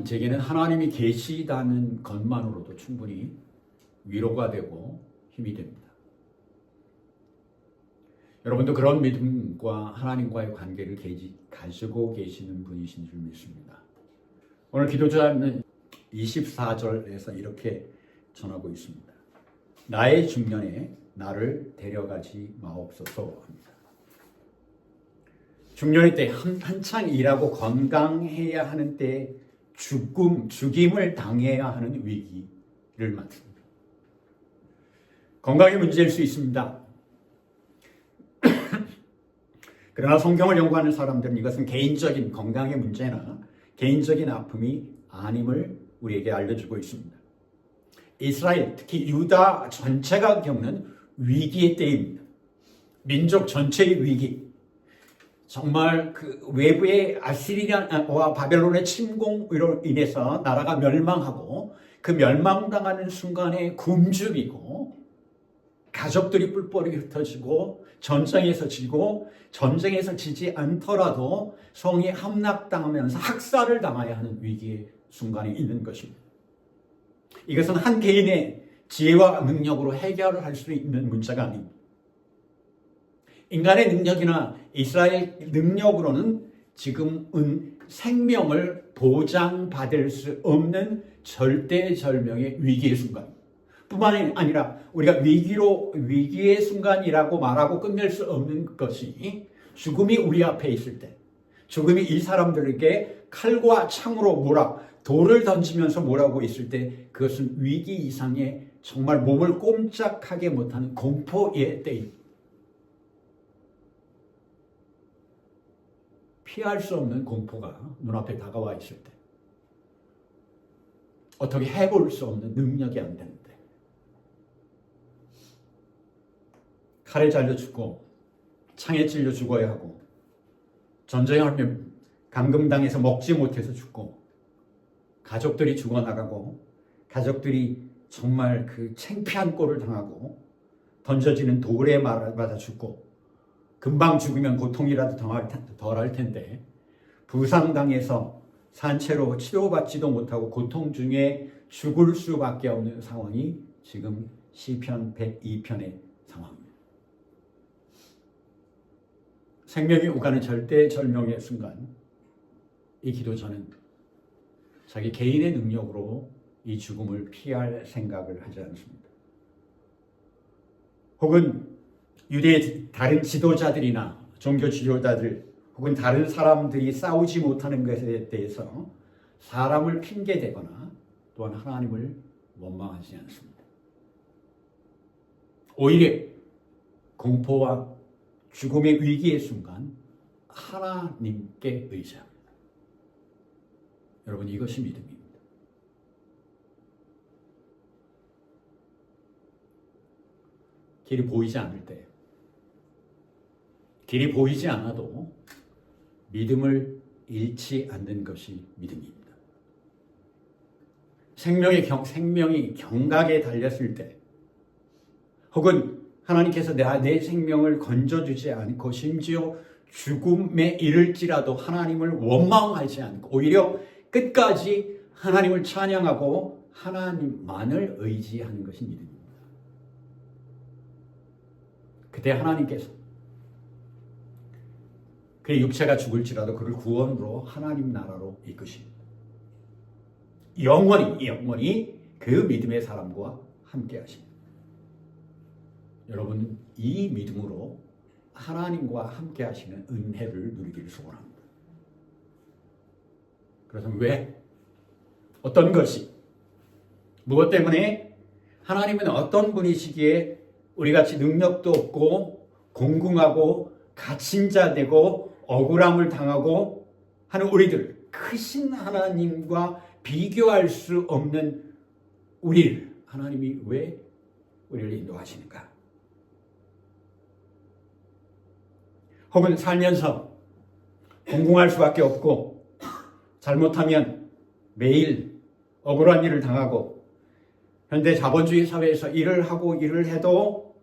제게는 하나님이 계시다는 것만으로도 충분히 위로가 되고 힘이 됩니다. 여러분도 그런 믿음과 하나님과의 관계를 가지고 계시는 분이신 줄 믿습니다. 오늘 기도자는 24절에서 이렇게 전하고 있습니다. 나의 중년에 나를 데려가지 마옵소서 합니다. 중년의 때 한창 일하고 건강해야 하는 때에 죽임을 당해야 하는 위기를 맞습니다. 건강의 문제일 수 있습니다. 그러나 성경을 연구하는 사람들은 이것은 개인적인 건강의 문제나 개인적인 아픔이 아님을 우리에게 알려주고 있습니다. 이스라엘, 특히 유다 전체가 겪는 위기의 때입니다. 민족 전체의 위기. 정말 그 외부의 아시리아와 바벨론의 침공으로 인해서 나라가 멸망하고 그 멸망당하는 순간에 굶주리고 가족들이 뿔뿔이 흩어지고 전쟁에서 지고 전쟁에서 지지 않더라도 성이 함락당하면서 학살을 당해야 하는 위기의 순간이 있는 것입니다. 이것은 한 개인의 지혜와 능력으로 해결을 할 수 있는 문제가 아닙니다. 인간의 능력이나 이스라엘 능력으로는 지금은 생명을 보장받을 수 없는 절대절명의 위기의 순간 뿐만 아니라 우리가 위기의 순간이라고 말하고 끝낼 수 없는 것이 죽음이 우리 앞에 있을 때, 죽음이 이 사람들에게 칼과 창으로 돌을 던지면서 몰아오고 있을 때 그것은 위기 이상의 정말 몸을 꼼짝하게 못하는 공포의 때입니다. 피할 수 없는 공포가 눈앞에 다가와 있을 때, 어떻게 해볼 수 없는 능력이 안 되는데, 칼에 잘려 죽고 창에 찔려 죽어야 하고 전쟁하면 감금당해서 먹지 못해서 죽고 가족들이 죽어나가고 가족들이 정말 그 창피한 꼴을 당하고 던져지는 돌에 맞아 죽고 금방 죽으면 고통이라도 덜할 텐데 부상당해서 산채로 치료받지도 못하고 고통 중에 죽을 수밖에 없는 상황이 지금 시편 102편의 상황입니다. 생명이 오가는 절대절명의 순간 이 기도자는 자기 개인의 능력으로 이 죽음을 피할 생각을 하지 않습니다. 혹은 유대의 다른 지도자들이나 종교 지도자들 혹은 다른 사람들이 싸우지 못하는 것에 대해서 사람을 핑계대거나 또한 하나님을 원망하지 않습니다. 오히려 공포와 죽음의 위기의 순간 하나님께 의지합니다. 여러분, 이것이 믿음입니다. 길이 보이지 않을 때, 길이 보이지 않아도 믿음을 잃지 않는 것이 믿음입니다. 생명이 경각에 달렸을 때, 혹은 하나님께서 내 생명을 건져주지 않고 심지어 죽음에 이를지라도 하나님을 원망하지 않고 오히려 끝까지 하나님을 찬양하고 하나님만을 의지하는 것이 믿음입니다. 그때 하나님께서 그의 육체가 죽을지라도 그를 구원으로 하나님 나라로 이끄십니다. 영원히 그 믿음의 사람과 함께 하십니다. 여러분, 이 믿음으로 하나님과 함께 하시는 은혜를 누리기를 소원합니다. 그렇다면 왜? 어떤 것이? 무엇 때문에? 하나님은 어떤 분이시기에 우리같이 능력도 없고 공궁하고 갇힌 자 되고 억울함을 당하고 하는 우리들, 크신 하나님과 비교할 수 없는 우리를 하나님이 왜 우리를 인도하시는가? 혹은 살면서 공공할 수밖에 없고 잘못하면 매일 억울한 일을 당하고 현대 자본주의 사회에서 일을 해도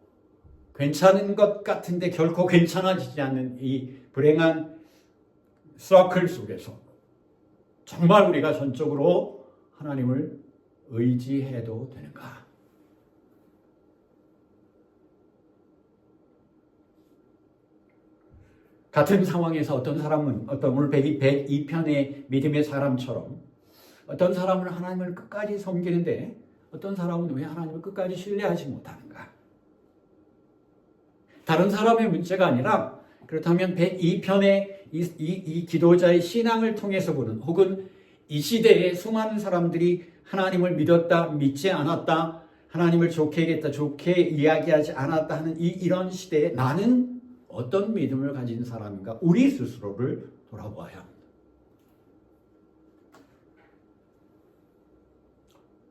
괜찮은 것 같은데 결코 괜찮아지지 않는 이 불행한 서클 속에서 정말 우리가 전적으로 하나님을 의지해도 되는가? 같은 상황에서 어떤 사람은 오늘 102편의 믿음의 사람처럼 어떤 사람은 하나님을 끝까지 섬기는데 어떤 사람은 왜 하나님을 끝까지 신뢰하지 못하는가? 다른 사람의 문제가 아니라 그렇다면 102편의 이 기도자의 신앙을 통해서 보는 혹은 이 시대에 수많은 사람들이 하나님을 믿었다, 믿지 않았다, 하나님을 좋게 얘기했다, 좋게 이야기하지 않았다 하는 이런 시대에 나는 어떤 믿음을 가진 사람인가? 우리 스스로를 돌아보아야 합니다.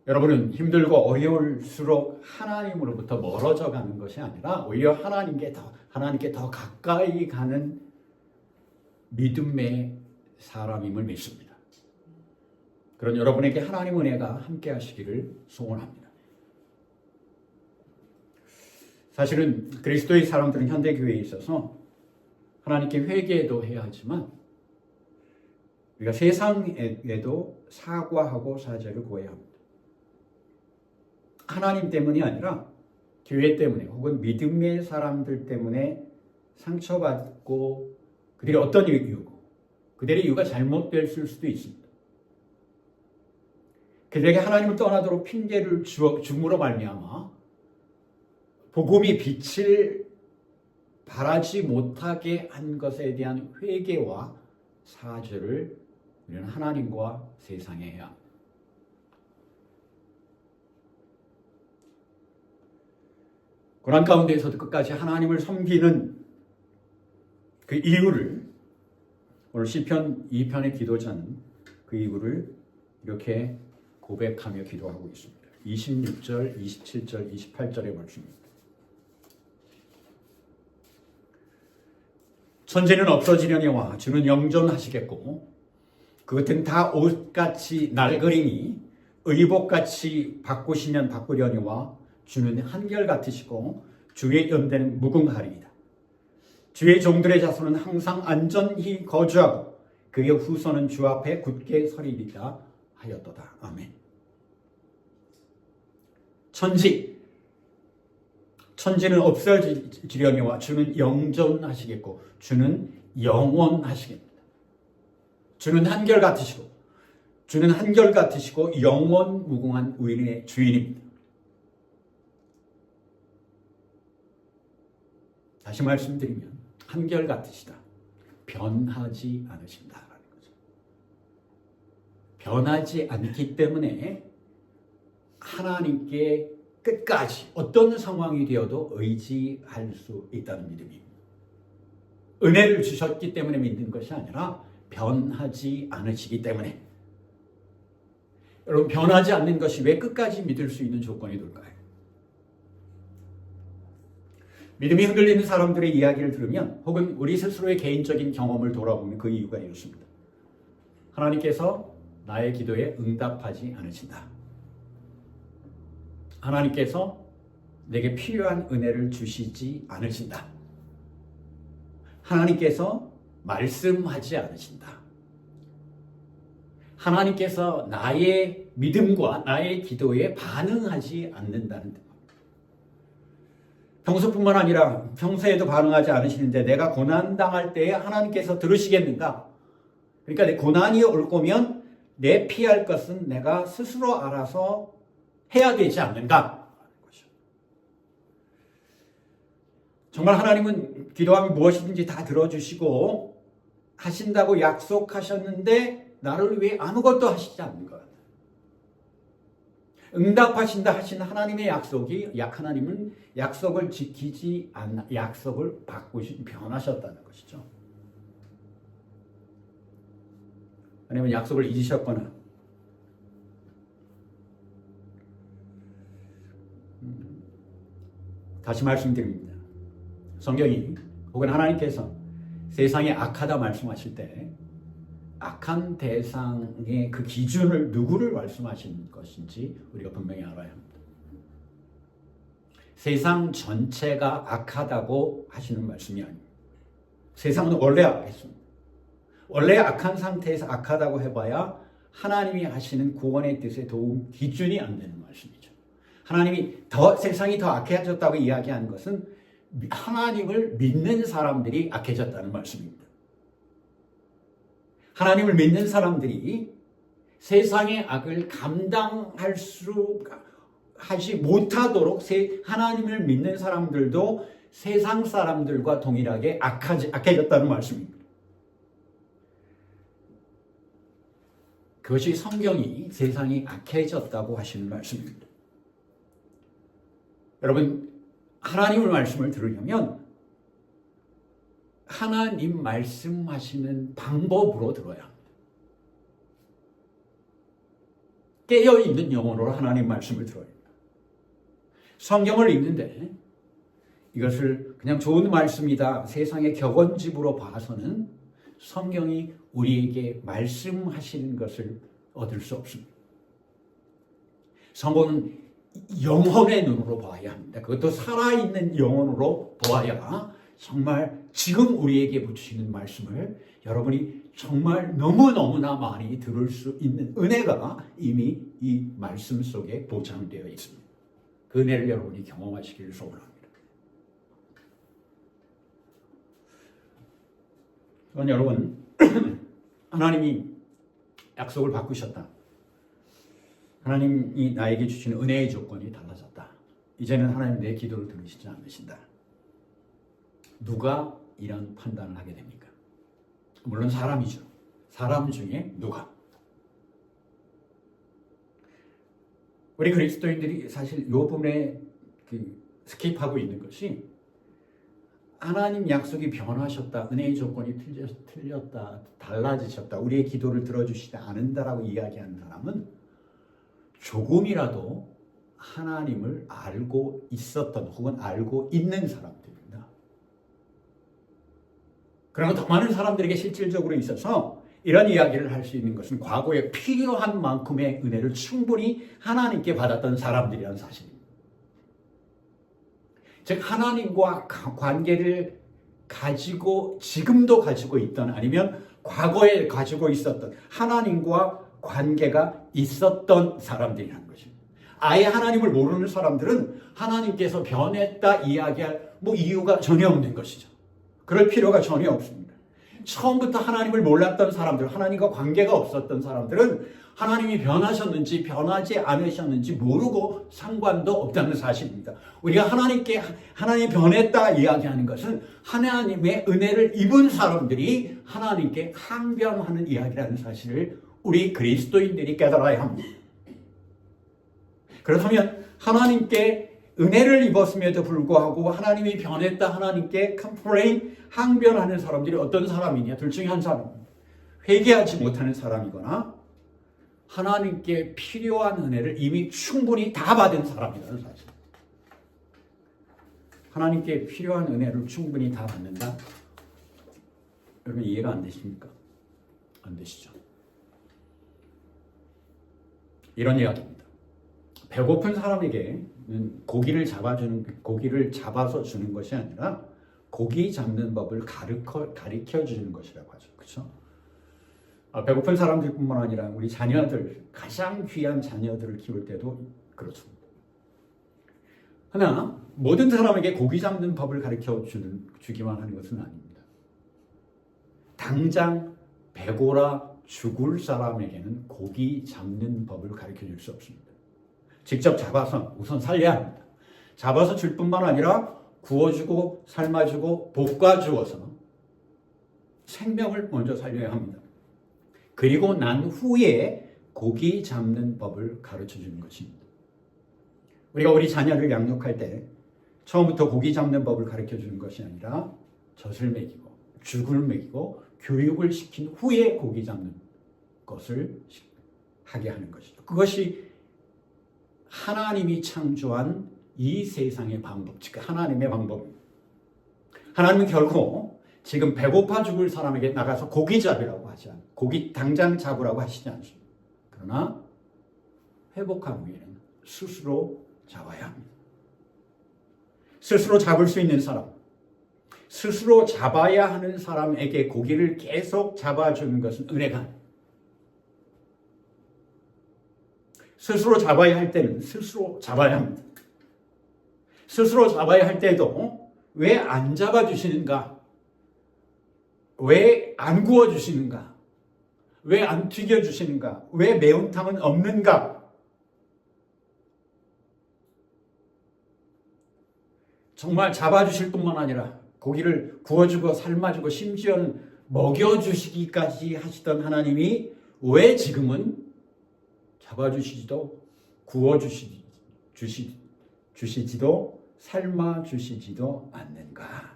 여러분은 힘들고 어려울수록 하나님으로부터 멀어져 가는 것이 아니라 오히려 하나님께 더 가까이 가는 믿음의 사람임을 믿습니다. 그런 여러분에게 하나님 은혜가 함께 하시기를 소원합니다. 사실은 그리스도의 사람들은 현대교회에 있어서 하나님께 회개도 해야 하지만 우리가 세상에도 사과하고 사죄를 구해야 합니다. 하나님 때문이 아니라 교회 때문에 혹은 믿음의 사람들 때문에 상처받고 그들이 어떤 이유고 그들의 이유가 잘못됐을 수도 있습니다. 그들에게 하나님을 떠나도록 핑계를 줌으로 말미암아 복음이 빛을 발하지 못하게 한 것에 대한 회개와 사죄를 우리는 하나님과 세상에 해야 합니다. 고난 가운데에서도 끝까지 하나님을 섬기는 그 이유를 오늘 시편 2편의 기도자는 그 이유를 이렇게 고백하며 기도하고 있습니다. 26절, 27절, 28절의 말씀입니다. 천지는 없어지려니와 주는 영존하시겠고 그것은 다 옷같이 낡으리니 의복같이 바꾸시면 바꾸려니와 주는 한결같으시고 주의 연대는 무궁하리이다. 주의 종들의 자손은 항상 안전히 거주하고 그의 후손은 주 앞에 굳게 서리리다 하였도다. 아멘. 천지는 없어지려니와 주는 영존하시겠고 주는 영원하시겠습니다. 주는 한결같으시고 영원 무궁한 우리의 주인입니다. 다시 말씀드리면 한결같으시다. 변하지 않으신다라는 거죠. 변하지 않기 때문에 하나님께 끝까지 어떤 상황이 되어도 의지할 수 있다는 믿음입니다. 은혜를 주셨기 때문에 믿는 것이 아니라 변하지 않으시기 때문에. 여러분, 변하지 않는 것이 왜 끝까지 믿을 수 있는 조건이 될까요? 믿음이 흔들리는 사람들의 이야기를 들으면 혹은 우리 스스로의 개인적인 경험을 돌아보면 그 이유가 이렇습니다. 하나님께서 나의 기도에 응답하지 않으신다. 하나님께서 내게 필요한 은혜를 주시지 않으신다. 하나님께서 말씀하지 않으신다. 하나님께서 나의 믿음과 나의 기도에 반응하지 않는다는 뜻입니다. 평소뿐만 아니라 평소에도 반응하지 않으시는데 내가 고난당할 때에 하나님께서 들으시겠는가? 그러니까 내 고난이 올 거면 내 피할 것은 내가 스스로 알아서 해야 되지 않는가? 정말 하나님은 기도하면 무엇이든지 다 들어주시고 하신다고 약속하셨는데 나를 위해 아무것도 하시지 않는 것. 응답하신다 하신 하나님의 약속이 하나님은 약속을 지키지 않나 약속을 바꾸신 변하셨다는 것이죠. 하나님은 약속을 잊으셨거나 다시 말씀드립니다. 성경이 혹은 하나님께서 세상에 악하다 말씀하실 때 악한 대상의 그 기준을 누구를 말씀하시는 것인지 우리가 분명히 알아야 합니다. 세상 전체가 악하다고 하시는 말씀이 아닙니다. 세상은 원래 악했습니다. 원래 악한 상태에서 악하다고 해봐야 하나님이 하시는 구원의 뜻에 도움 기준이 안 되는 말씀이죠. 하나님이 세상이 더 악해졌다고 이야기하는 것은 하나님을 믿는 사람들이 악해졌다는 말씀입니다. 하나님을 믿는 사람들이 세상의 악을 하지 못하도록 하나님을 믿는 사람들도 세상 사람들과 동일하게 악해졌다는 말씀입니다. 그것이 성경이 세상이 악해졌다고 하시는 말씀입니다. 여러분, 하나님의 말씀을 들으려면 하나님 말씀하시는 방법으로 들어야 합니다. 깨어있는 영혼으로 하나님 말씀을 들어야 합니다. 성경을 읽는데 이것을 그냥 좋은 말씀이다, 세상의 격언집으로 봐서는 성경이 우리에게 말씀하시는 것을 얻을 수 없습니다. 성경은 영혼의 눈으로 봐야 합니다. 그것도 살아있는 영혼으로 보아야 정말 지금 우리에게 붙이는 말씀을 여러분이 정말 너무너무나 많이 들을 수 있는 은혜가 이미 이 말씀 속에 보장되어 있습니다. 그 은혜를 여러분이 경험하시기를 소원합니다. 그건 여러분, 하나님이 약속을 바꾸셨다. 하나님이 나에게 주시는 은혜의 조건이 달라졌다. 이제는 하나님 내 기도를 들으시지 않으신다. 누가 이런 판단을 하게 됩니까? 물론 사람이죠. 사람 중에 누가? 우리 그리스도인들이 사실 이 부분에 스킵하고 있는 것이 하나님 약속이 변하셨다, 은혜의 조건이 틀렸다, 달라지셨다, 우리의 기도를 들어주시지 않는다라고 이야기하는 사람은 조금이라도 하나님을 알고 있었던 혹은 알고 있는 사람들입니다. 그러나 더 많은 사람들에게 실질적으로 있어서 이런 이야기를 할 수 있는 것은 과거에 필요한 만큼의 은혜를 충분히 하나님께 받았던 사람들이라는 사실입니다. 즉 하나님과 관계를 가지고 지금도 가지고 있던 아니면 과거에 가지고 있었던 하나님과 관계가 있었던 사람들이라는 것입니다. 아예 하나님을 모르는 사람들은 하나님께서 변했다 이야기할 이유가 전혀 없는 것이죠. 그럴 필요가 전혀 없습니다. 처음부터 하나님을 몰랐던 사람들, 하나님과 관계가 없었던 사람들은 하나님이 변하셨는지 변하지 않으셨는지 모르고 상관도 없다는 사실입니다. 우리가 하나님 변했다 이야기하는 것은 하나님의 은혜를 입은 사람들이 하나님께 항변하는 이야기라는 사실을 우리 그리스도인들이 깨달아야 합니다. 그렇다면 하나님께 은혜를 입었음에도 불구하고 하나님이 변했다 하나님께 컴플레인 항변하는 사람들이 어떤 사람이냐? 둘 중에 한 사람입니다. 회개하지 못하는 사람이거나 하나님께 필요한 은혜를 이미 충분히 다 받은 사람이라는 사실. 하나님께 필요한 은혜를 충분히 다 받는다? 여러분 이해가 안 되십니까? 안 되시죠? 이런 이야기입니다. 배고픈 사람에게는 고기를 잡아서 주는 것이 아니라 고기 잡는 법을 가르쳐 주는 것이라고 하죠. 그렇죠? 배고픈 사람들뿐만 아니라 우리 자녀들, 가장 귀한 자녀들을 키울 때도 그렇습니다. 하나, 모든 사람에게 고기 잡는 법을 가르쳐 주기만 하는 것은 아닙니다. 당장 배고라 죽을 사람에게는 고기 잡는 법을 가르쳐 줄 수 없습니다. 직접 잡아서 우선 살려야 합니다. 잡아서 줄 뿐만 아니라 구워주고 삶아주고 볶아주어서 생명을 먼저 살려야 합니다. 그리고 난 후에 고기 잡는 법을 가르쳐 주는 것입니다. 우리가 우리 자녀를 양육할 때 처음부터 고기 잡는 법을 가르쳐 주는 것이 아니라 젖을 먹이고 죽을 먹이고 교육을 시킨 후에 고기 잡는 것을 하게 하는 것이죠. 그것이 하나님이 창조한 이 세상의 방법, 즉 하나님의 방법입니다. 하나님은 결코 지금 배고파 죽을 사람에게 나가서 고기 잡으라고 하지 않아요. 고기 당장 잡으라고 하시지 않습니다. 그러나 회복한 후에는 스스로 잡아야 합니다. 스스로 잡을 수 있는 사람, 스스로 잡아야 하는 사람에게 고기를 계속 잡아주는 것은 은혜가 아닙니다. 스스로 잡아야 할 때는 스스로 잡아야 합니다. 스스로 잡아야 할 때도 왜 안 잡아주시는가? 왜 안 구워주시는가? 왜 안 튀겨주시는가? 왜 매운탕은 없는가? 정말 잡아주실 뿐만 아니라 고기를 구워주고 삶아주고 심지어는 먹여주시기까지 하시던 하나님이 왜 지금은 잡아주시지도 구워주시지도 삶아주시지도 않는가?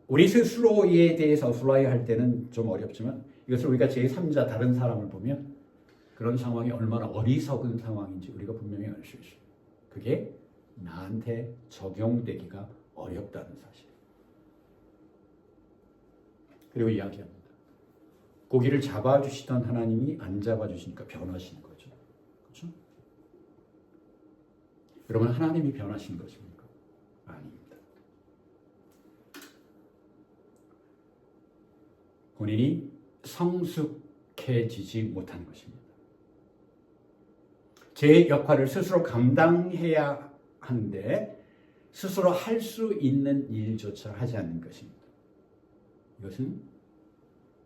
우리 스스로에 대해서 어플라이 할 때는 좀 어렵지만 이것을 우리가 제3자 다른 사람을 보면 그런 상황이 얼마나 어리석은 상황인지 우리가 분명히 알 수 있어요. 그게 나한테 적용되기가 어렵다는 사실. 그리고 이야기합니다. 고기를 잡아주시던 하나님이 안 잡아주시니까 변하시는 거죠. 그렇죠? 여러분, 하나님이 변하신 것입니까? 아닙니다. 본인이 성숙해지지 못한 것입니다. 제 역할을 스스로 감당해야 하는데 스스로 할 수 있는 일조차 하지 않는 것입니다. 이것은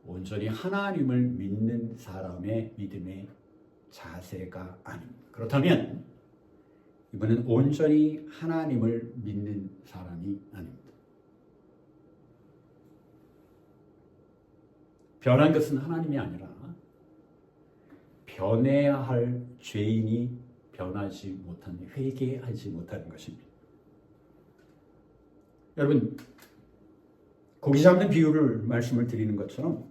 온전히 하나님을 믿는 사람의 믿음의 자세가 아닙니다. 그렇다면 이번은 온전히 하나님을 믿는 사람이 아닙니다. 변한 것은 하나님이 아니라 변해야 할 죄인이 변하지 못한, 회개하지 못하는 것입니다. 여러분, 고기 잡는 비유를 말씀을 드리는 것처럼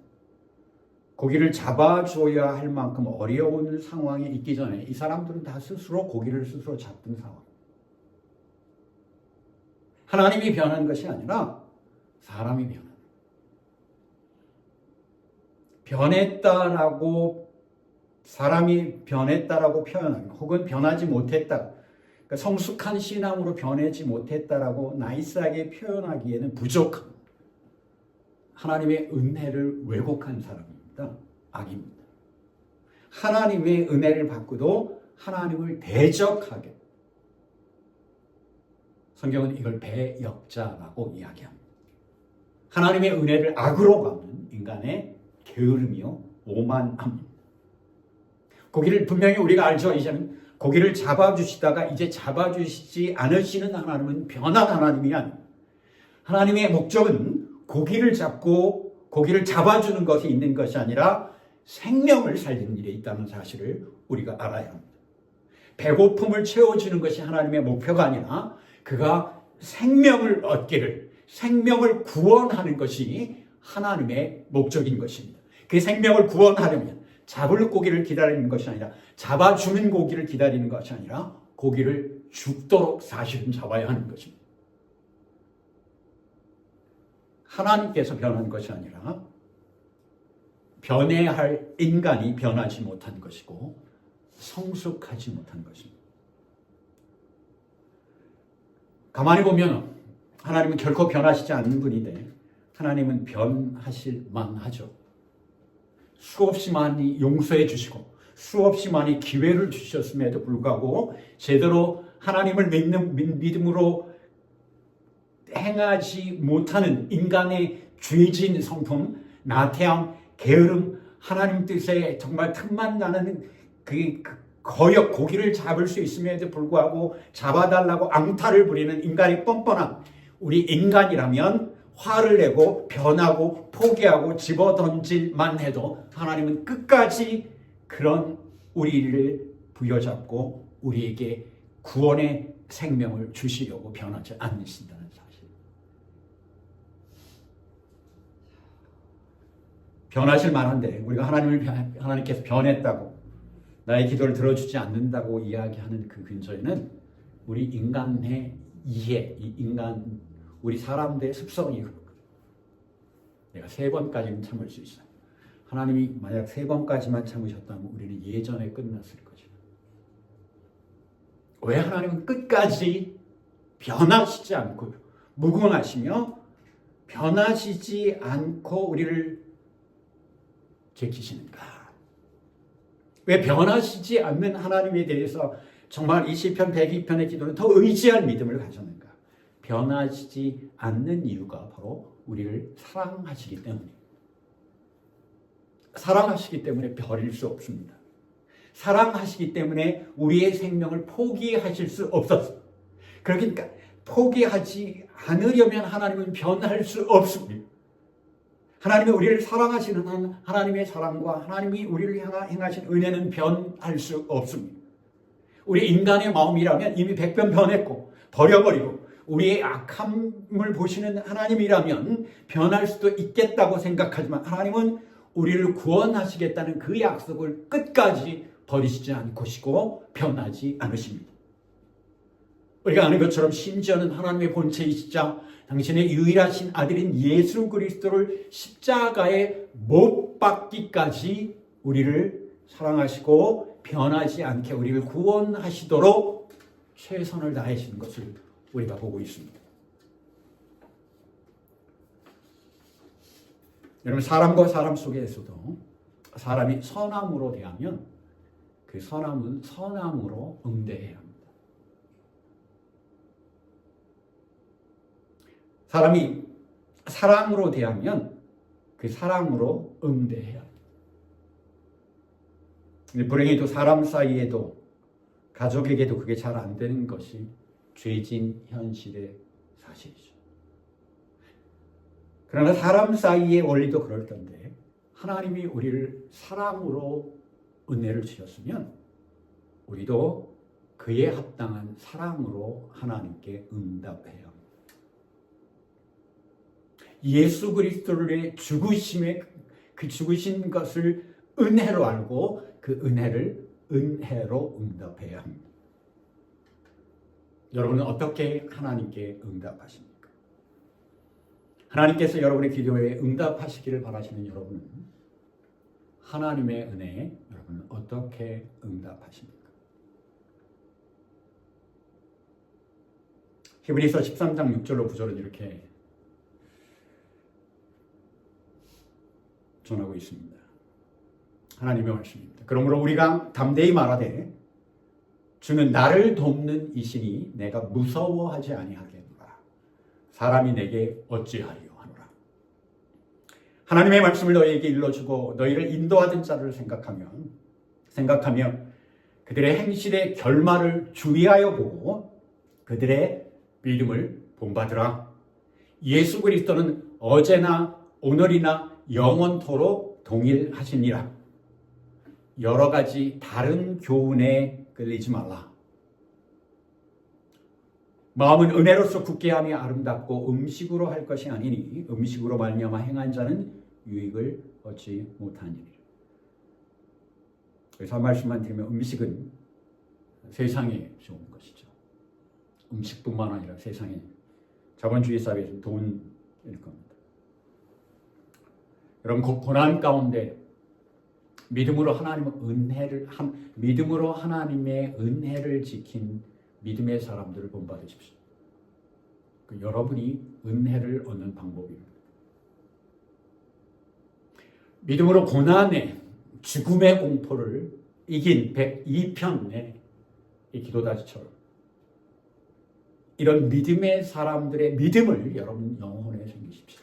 고기를 잡아줘야 할 만큼 어려운 상황에 있기 전에 이 사람들은 다 스스로 고기를 스스로 잡던 상황. 하나님이 변한 것이 아니라 사람이 변한. 변했다라고 사람이 변했다라고 표현하는, 혹은 변하지 못했다, 그러니까 성숙한 신앙으로 변하지 못했다라고 나이스하게 표현하기에는 부족합니다. 하나님의 은혜를 왜곡한 사람입니다. 악입니다. 하나님의 은혜를 받고도 하나님을 대적하게, 성경은 이걸 배역자라고 이야기합니다. 하나님의 은혜를 악으로 갚는 인간의 게으름이요 오만함입니다. 고기를 분명히 우리가 알죠. 이제는 고기를 잡아주시다가 이제 잡아주시지 않으시는 하나님은 변한 하나님이 아닙니다. 하나님의 목적은 고기를 잡고 고기를 잡아주는 것이 있는 것이 아니라 생명을 살리는 일에 있다는 사실을 우리가 알아야 합니다. 배고픔을 채워주는 것이 하나님의 목표가 아니라 그가 생명을 얻기를, 생명을 구원하는 것이 하나님의 목적인 것입니다. 그 생명을 구원하려면 잡을 고기를 기다리는 것이 아니라, 잡아주는 고기를 기다리는 것이 아니라 고기를 죽도록 사실은 잡아야 하는 것입니다. 하나님께서 변한 것이 아니라 변해야 할 인간이 변하지 못한 것이고 성숙하지 못한 것입니다. 가만히 보면 하나님은 결코 변하시지 않는 분인데 하나님은 변하실 만하죠. 수없이 많이 용서해 주시고 수없이 많이 기회를 주셨음에도 불구하고 제대로 하나님을 믿는 믿음으로 행하지 못하는 인간의 죄진 성품, 나태함, 게으름, 하나님 뜻에 정말 틈만 나는 그 거역, 고기를 잡을 수 있음에도 불구하고 잡아달라고 앙탈을 부리는 인간의 뻔뻔함. 우리 인간이라면 화를 내고 변하고 포기하고 집어던질만 해도 하나님은 끝까지 그런 우리를 부여잡고 우리에게 구원의 생명을 주시려고 변하지 않으신다는 사실. 변하실 만한데 우리가 하나님께서 변했다고, 나의 기도를 들어주지 않는다고 이야기하는 그 근처에는 우리 인간의 이해, 우리 사람들의 습성이, 내가 3번까지는 참을 수 있어요. 하나님이 만약 3번까지만 참으셨다면 우리는 예전에 끝났을 것이다. 왜 하나님은 끝까지 변하시지 않고 무궁하시며 변하시지 않고 우리를 지키시는가? 왜 변하시지 않는 하나님에 대해서 정말 이 시편 102편의 기도는 더 의지할 믿음을 가졌는가? 변하시지 않는 이유가 바로 우리를 사랑하시기 때문입니다. 사랑하시기 때문에 버릴 수 없습니다. 사랑하시기 때문에 우리의 생명을 포기하실 수 없었습니다. 그러니까 포기하지 않으려면 하나님은 변할 수 없습니다. 하나님이 우리를 사랑하시는 하나님의 사랑과 하나님이 우리를 행하신 은혜는 변할 수 없습니다. 우리 인간의 마음이라면 이미 백번 변했고 버려버리고 우리의 악함을 보시는 하나님이라면 변할 수도 있겠다고 생각하지만 하나님은 우리를 구원하시겠다는 그 약속을 끝까지 버리시지 않으시고 변하지 않으십니다. 우리가 아는 것처럼 심지어는 하나님의 본체이시자 당신의 유일하신 아들인 예수 그리스도를 십자가에 못 박기까지 우리를 사랑하시고 변하지 않게 우리를 구원하시도록 최선을 다하시는 것을 우리가 보고 있습니다. 여러분, 사람과 사람 속에서도 사람이 선함으로 대하면 그 선함은 선함으로 응대해야 합니다. 사람이 사랑으로 대하면 그 사랑으로 응대해야 합니다. 근데 불행히도 사람 사이에도 가족에게도 그게 잘 안 되는 것이 죄진 현실의 사실이죠. 그러나 사람 사이의 원리도 그럴 텐데 하나님이 우리를 사랑으로 은혜를 주셨으면 우리도 그에 합당한 사랑으로 하나님께 응답해야 합니다. 예수 그리스도의 죽으심에 그 죽으신 것을 은혜로 알고 그 은혜를 은혜로 응답해야 합니다. 여러분은 어떻게 하나님께 응답하십니까? 하나님께서 여러분의 기도에 응답하시기를 바라시는 여러분은 하나님의 은혜에 여러분은 어떻게 응답하십니까? 히브리서 13장 6절로 9절은 이렇게 전하고 있습니다. 하나님의 말씀입니다. 그러므로 우리가 담대히 말하되 주는 나를 돕는 이시니 내가 무서워하지 아니하겠노라. 사람이 내게 어찌하리요 하노라. 하나님의 말씀을 너희에게 일러주고 너희를 인도하던 자를 생각하며 그들의 행실의 결말을 주의하여 보고 그들의 믿음을 본받으라. 예수 그리스도는 어제나 오늘이나 영원토록 동일하시니라. 여러 가지 다른 교훈에 끌리지 말라. 마음은 은혜로서 굳게 하며 아름답고 음식으로 할 것이 아니니 음식으로 말미암아 행한 자는 유익을 얻지 못하니라. 그래서 한 말씀만 드리면 음식은 세상에 좋은 것이죠. 음식뿐만 아니라 세상에 자본주의 사회에서 돈일 겁니다. 여러분, 고난 가운데 믿음으로 믿음으로 하나님의 은혜를 지킨 믿음의 사람들을 본받으십시오. 여러분이 은혜를 얻는 방법입니다. 믿음으로 고난의 죽음의 공포를 이긴 102편의 이 기도다지처럼 이런 믿음의 사람들의 믿음을 여러분 영혼에 생기십시오.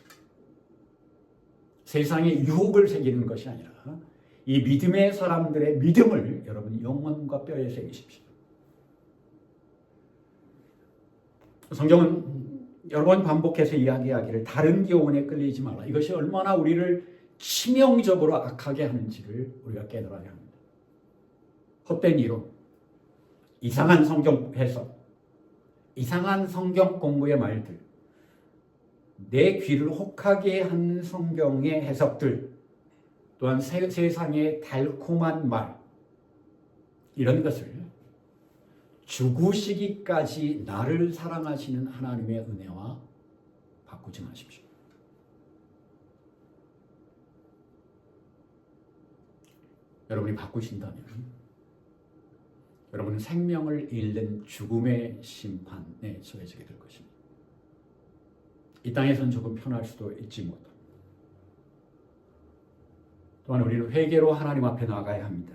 세상에 유혹을 새기는 것이 아니라 이 믿음의 사람들의 믿음을 여러분 영혼과 뼈에 새기십시오. 성경은 여러 번 반복해서 이야기하기를 다른 교훈에 끌리지 마라. 이것이 얼마나 우리를 치명적으로 악하게 하는지를 우리가 깨달아야 합니다. 헛된 이론, 이상한 성경 해석, 이상한 성경 공부의 말들, 내 귀를 혹하게 하는 성경의 해석들, 또한 세상의 달콤한 말, 이런 것을 죽으시기까지 나를 사랑하시는 하나님의 은혜와 바꾸지 마십시오. 여러분이 바꾸신다면 여러분은 생명을 잃는 죽음의 심판에 처해지게 될 것입니다. 이 땅에서는 조금 편할 수도 있지 못합니다. 또한 우리는 회개로 하나님 앞에 나아가야 합니다.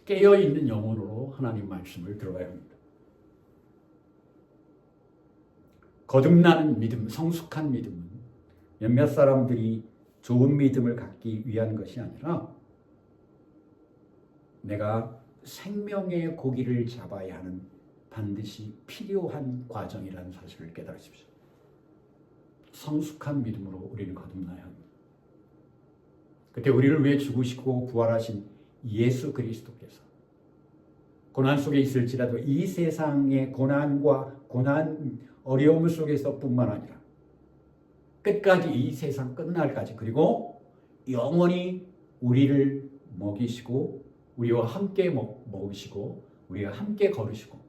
깨어있는 영혼으로 하나님 말씀을 들어야 합니다. 거듭나는 믿음, 성숙한 믿음은 몇몇 사람들이 좋은 믿음을 갖기 위한 것이 아니라 내가 생명의 고기를 잡아야 하는 반드시 필요한 과정이라는 사실을 깨달으십시오. 성숙한 믿음으로 우리는 거듭나야 합니다. 그때 우리를 위해 죽으시고 부활하신 예수 그리스도께서 고난 속에 있을지라도 이 세상의 고난과 어려움 속에서 뿐만 아니라 끝까지 이 세상 끝날까지 그리고 영원히 우리를 먹이시고 우리와 함께 먹으시고 우리와 함께 걸으시고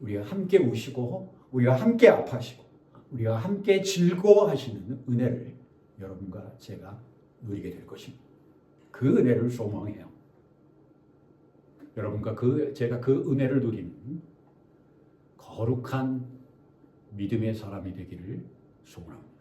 우리와 함께 우시고 우리와 함께 아파하시고 우리와 함께 즐거워하시는 은혜를 여러분과 제가 누리게 될 것입니다. 그 은혜를 소망해요. 여러분과 제가 그 은혜를 누리는 거룩한 믿음의 사람이 되기를 소원합니다.